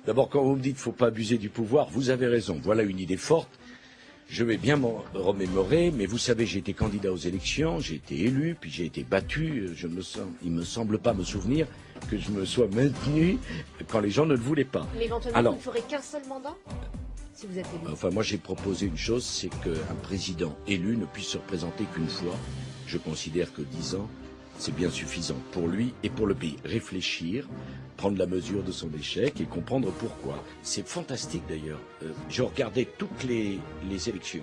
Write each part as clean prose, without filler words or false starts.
D'abord, quand vous me dites qu'il ne faut pas abuser du pouvoir, vous avez raison. Voilà une idée forte. Je vais bien m'en remémorer, mais vous savez, j'ai été candidat aux élections, j'ai été élu, puis j'ai été battu. Il me semble pas me souvenir que je me sois maintenu quand les gens ne le voulaient pas. Mais éventuellement, Alors, vous ne ferez qu'un seul mandat si vous êtes élu. Enfin, moi, j'ai proposé une chose, c'est qu'un président élu ne puisse se représenter qu'une fois. Je considère que 10 ans, c'est bien suffisant pour lui et pour le pays. Réfléchir, prendre la mesure de son échec et comprendre pourquoi. C'est fantastique d'ailleurs. Je regardais toutes les élections.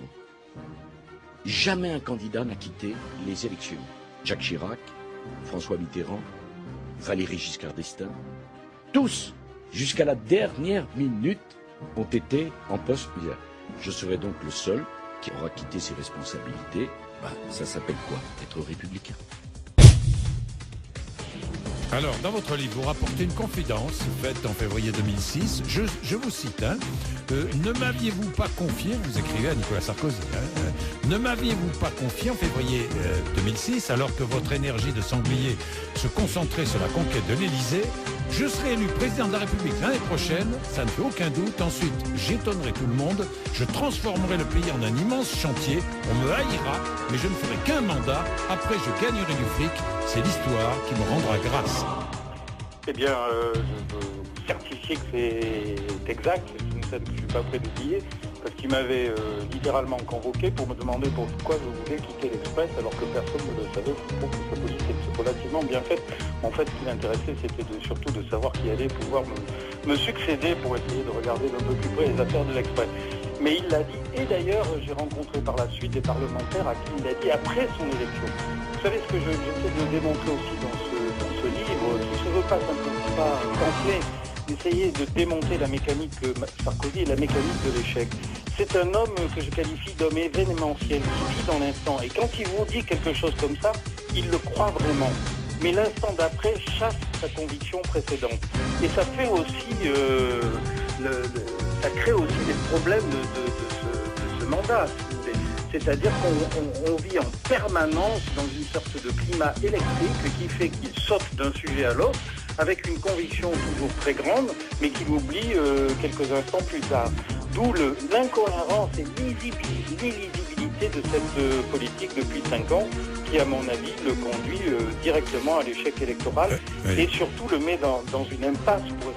Jamais un candidat n'a quitté les élections. Jacques Chirac, François Mitterrand, Valéry Giscard d'Estaing, tous, jusqu'à la dernière minute, ont été en poste. Je serai donc le seul qui aura quitté ses responsabilités. Ça s'appelle quoi? Être républicain. Alors, dans votre livre, vous rapportez une confidence faite en février 2006. Je vous cite, ne m'aviez-vous pas confié, vous écrivez à Nicolas Sarkozy, ne m'aviez-vous pas confié en février 2006, alors que votre énergie de sanglier se concentrait sur la conquête de l'Élysée, je serai élu président de la République l'année prochaine, ça ne fait aucun doute. Ensuite, j'étonnerai tout le monde, je transformerai le pays en un immense chantier, on me haïra, mais je ne ferai qu'un mandat, après je gagnerai du fric, c'est l'histoire qui me rendra grâce. Eh bien, je peux vous certifier que c'est exact, ça ne suis pas prêt d'oublier, parce qu'il m'avait littéralement convoqué pour me demander pourquoi je voulais quitter l'Express alors que personne ne le savait. Je trouve que cette politique est relativement bien faite. En fait, ce qui m'intéressait, c'était surtout de savoir qui allait pouvoir me succéder pour essayer de regarder d'un peu plus près les affaires de l'Express. Mais il l'a dit, et d'ailleurs, j'ai rencontré par la suite des parlementaires à qui il l'a dit après son élection. Vous savez ce que j'essaie de démontrer aussi dans ce livre, qui ne se veut pas simplement pas un pamphlet, d'essayer de démonter la mécanique Sarkozy et la mécanique de l'échec. C'est un homme que je qualifie d'homme événementiel, qui vit dans l'instant. Et quand il vous dit quelque chose comme ça, il le croit vraiment. Mais l'instant d'après chasse sa conviction précédente. Et ça fait aussi, ça crée aussi des problèmes de ce mandat. C'est-à-dire qu'on vit en permanence dans une sorte de climat électrique qui fait qu'il saute d'un sujet à l'autre avec une conviction toujours très grande, mais qu'il oublie quelques instants plus tard. D'où l'incohérence et l'illisibilité de cette politique depuis 5 ans, qui, à mon avis, le conduit directement à l'échec électoral et surtout le met dans une impasse pour